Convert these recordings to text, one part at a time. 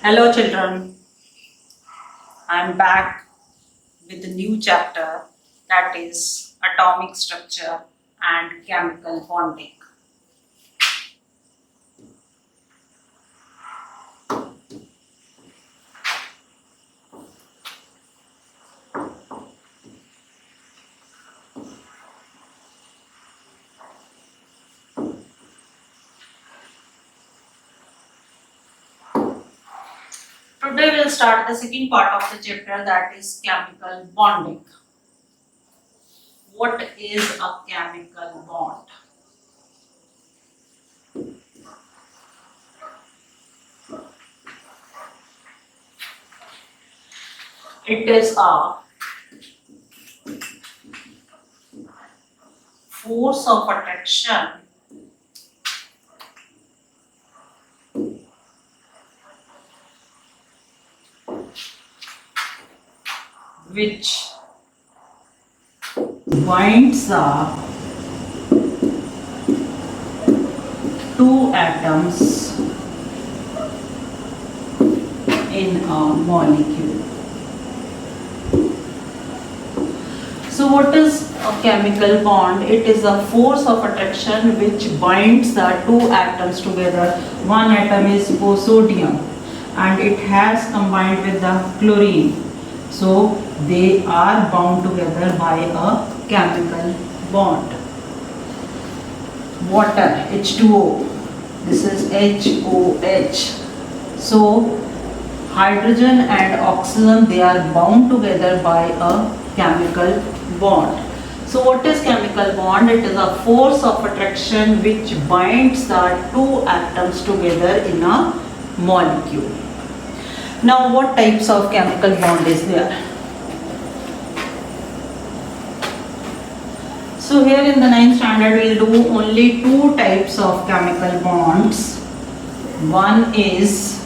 Hello, children. I'm back with a new chapter that is atomic structure and chemical bonding. Today we'll start the second part of the chapter that is chemical bonding. What is a chemical bond? It is a force of attraction which binds the two atoms in a molecule. So what is a chemical bond? It is a force of attraction which binds the two atoms together. One atom is sodium and it has combined with the chlorine. So they are bound together by a chemical bond. Water, H2O. This is HOH. So hydrogen and oxygen, they are bound together by a chemical bond. So what is chemical bond? It is a force of attraction which binds the two atoms together in a molecule. Now what types of chemical bond is there? So here in the 9th standard we will do only two types of chemical bonds. One is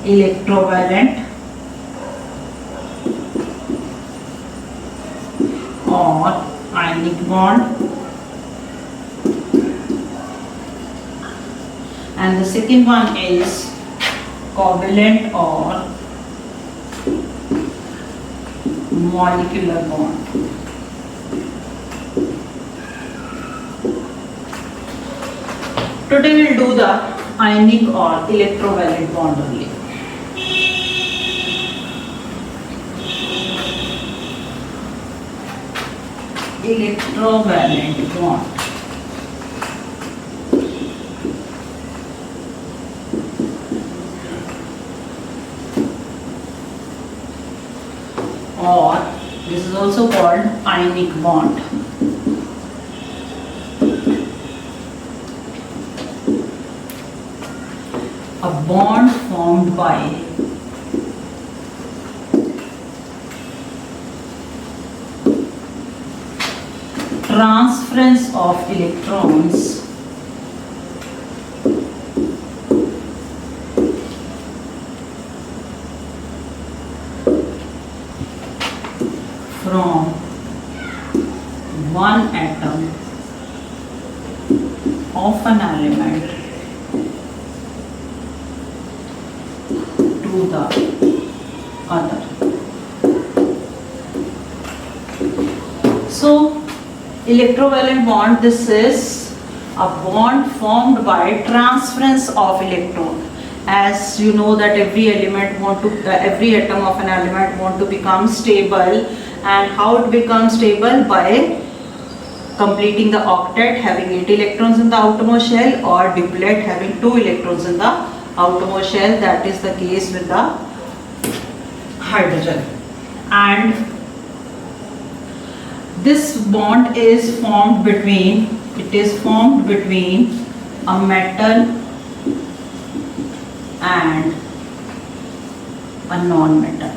electrovalent or ionic bond, and the second one is covalent or molecular bond. Today we will do the ionic or electrovalent bond only. Electrovalent bond. Or this is also called ionic bond. A bond formed by transference of electrons from one atom of an element to the other. So electrovalent bond, this is a bond formed by transference of electron. As you know that every atom of an element want to become stable, and how it becomes stable? By completing the octet having 8 electrons in the outermost shell, or duplet having 2 electrons in the outermost shell. That is the case with the hydrogen. And this bond is formed between a metal and a non-metal.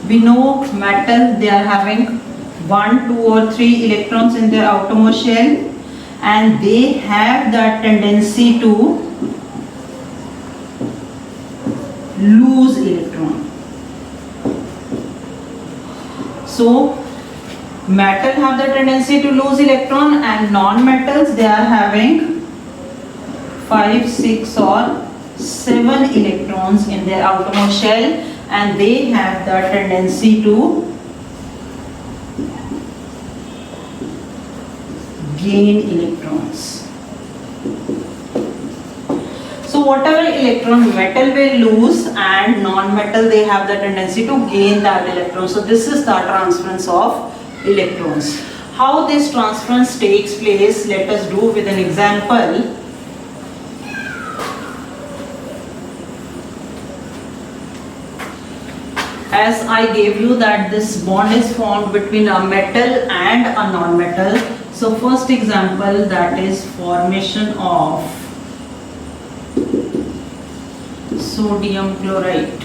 We know metal, they are having 1, 2 or 3 electrons in their outermost shell, and they have that tendency to lose electron. So metal have the tendency to lose electron, and non-metals, they are having 5, 6 or 7 electrons in their outermost shell, and they have the tendency to gain electrons. So whatever electron metal will lose and non-metal, they have the tendency to gain that electron. So this is the transference of electrons. How this transference takes place, let us do with an example. As I gave you that this bond is formed between a metal and a non-metal. So first example, that is formation of sodium chloride.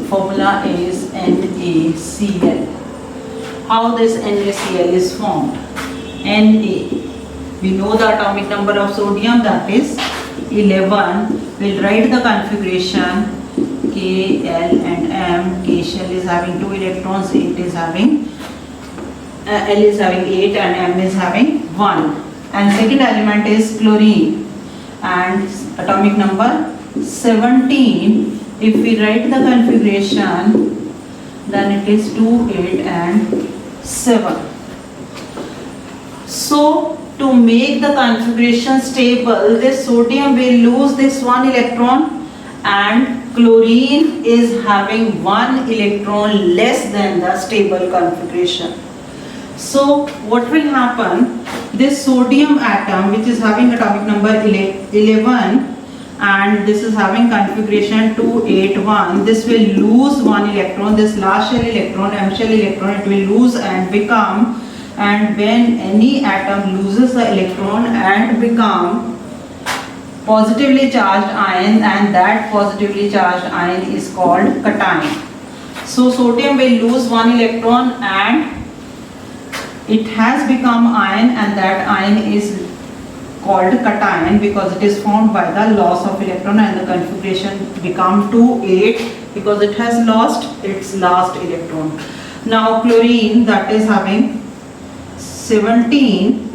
Formula is NaCl. How this NaCl is formed? Na. We know the atomic number of sodium, that is 11. We'll write the configuration K, L and M. K shell is having 2 electrons, L is having 8 and M is having 1. And second element is chlorine and atomic number 17. If we write the configuration, then it is 2, 8 and 7. So to make the configuration stable, this sodium will lose this 1 electron and chlorine is having 1 electron less than the stable configuration. So what will happen, this sodium atom which is having atomic number 11 and this is having configuration 2, 8, 1, this will lose 1 electron, this last shell electron, M shell electron, it will lose and become, and when any atom loses the electron and become positively charged ion, and that positively charged ion is called cation. So sodium will lose 1 electron and it has become ion, and that ion is called cation because it is formed by the loss of electron, and the configuration become 2, 8 because it has lost its last electron. Now chlorine, that is having 17.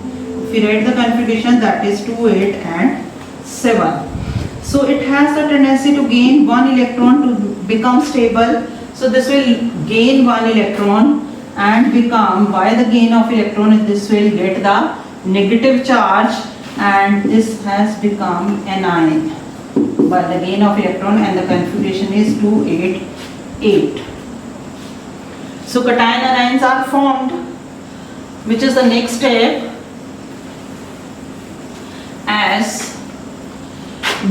If we write the configuration, that is 2, 8 and 7. So it has the tendency to gain 1 electron to become stable. So this will gain 1 electron and become, by the gain of electron, this will get the negative charge and this has become anion by the gain of electron, and the configuration is 2, 8, 8. So cation anions are formed, which is the next step. As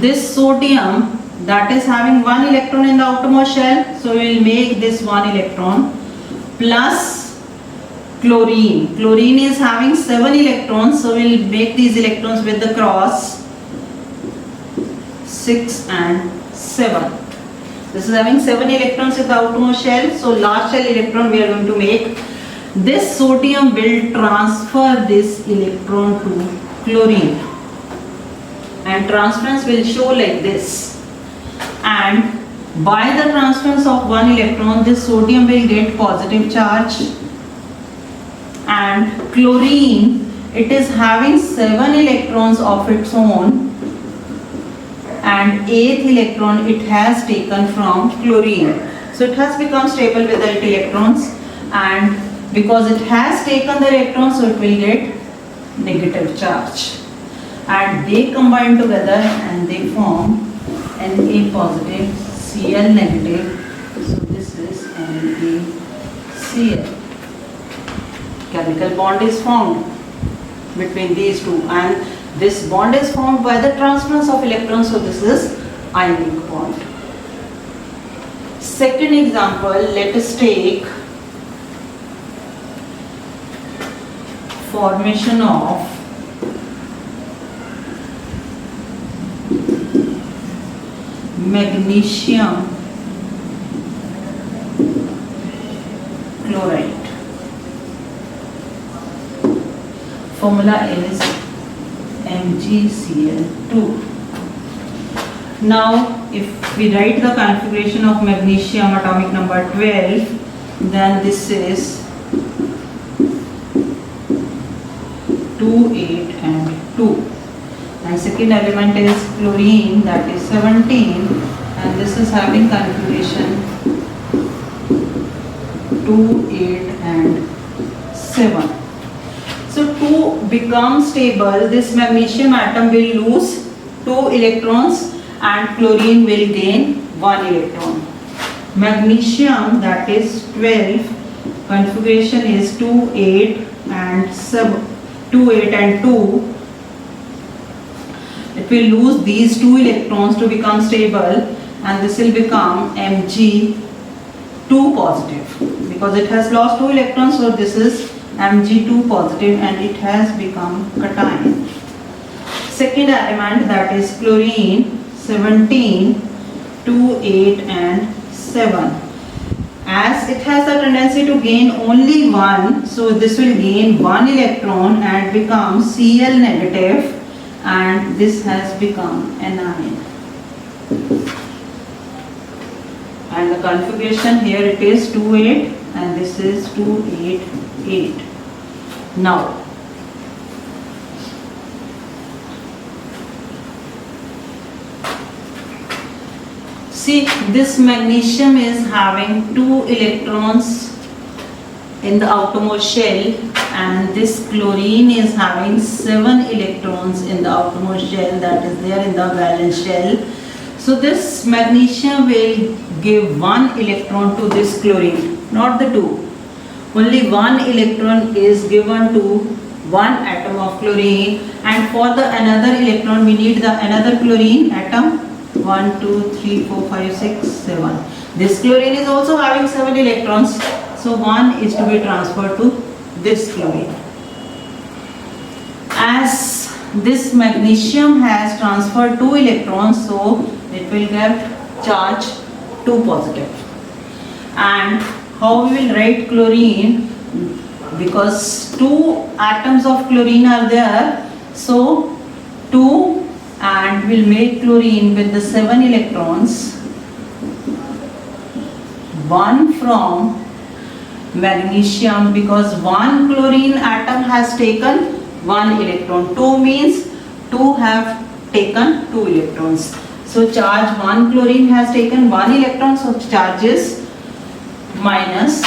this sodium that is having 1 electron in the outermost shell, so we will make this 1 electron plus chlorine. Chlorine is having 7 electrons, so we will make these electrons with the cross 6 and 7. This is having 7 electrons in the outermost shell, so last shell electron we are going to make. This sodium will transfer this electron to chlorine, and transference will show like this, and by the transference of 1 electron, this sodium will get positive charge, and chlorine, it is having 7 electrons of its own, and 8th electron it has taken from chlorine. So it has become stable with the 8 electrons, and because it has taken the electrons, so it will get negative charge, and they combine together and they form Na positive, Cl negative. So this is NaCl. Chemical bond is formed between these two, and this bond is formed by the transference of electrons, so this is ionic bond. Second example, let us take formation of magnesium chloride. Formula is MgCl2. Now if we write the configuration of magnesium atomic number 12, then this is 2, 8 and 2. And second element is chlorine, that is 17, and this is having configuration 2, 8 and 7. So to become stable, this magnesium atom will lose 2 electrons and chlorine will gain 1 electron. Magnesium, that is 12, configuration is 2, 8 and 7, 2, 8 and 2. It will lose these 2 electrons to become stable, and this will become Mg2 positive because it has lost 2 electrons, so this is Mg2 positive and it has become cation. Second element, that is chlorine, 17, 2, 8 and 7. As it has a tendency to gain only 1, so this will gain 1 electron and become Cl negative, and this has become anion. And the configuration here, it is 2, 8 and this is 2, 8, 8. Now, see, this magnesium is having 2 electrons in the outermost shell, and this chlorine is having 7 electrons in the outermost shell, that is there in the valence shell. So this magnesium will give 1 electron to this chlorine, not the 2. Only 1 electron is given to 1 atom of chlorine, and for the another electron we need the another chlorine atom. 1, 2, 3, 4, 5, 6, 7. This chlorine is also having 7 electrons, so 1 is to be transferred to this chlorine. As this magnesium has transferred 2 electrons, so it will get charge 2 positive. And how we will write chlorine? Because 2 atoms of chlorine are there, so 2, and we'll make chlorine with the 7 electrons, 1 from magnesium, because 1 chlorine atom has taken 1 electron. 2 means 2 have taken 2 electrons. So charge 1 chlorine has taken 1 electron, so charge is minus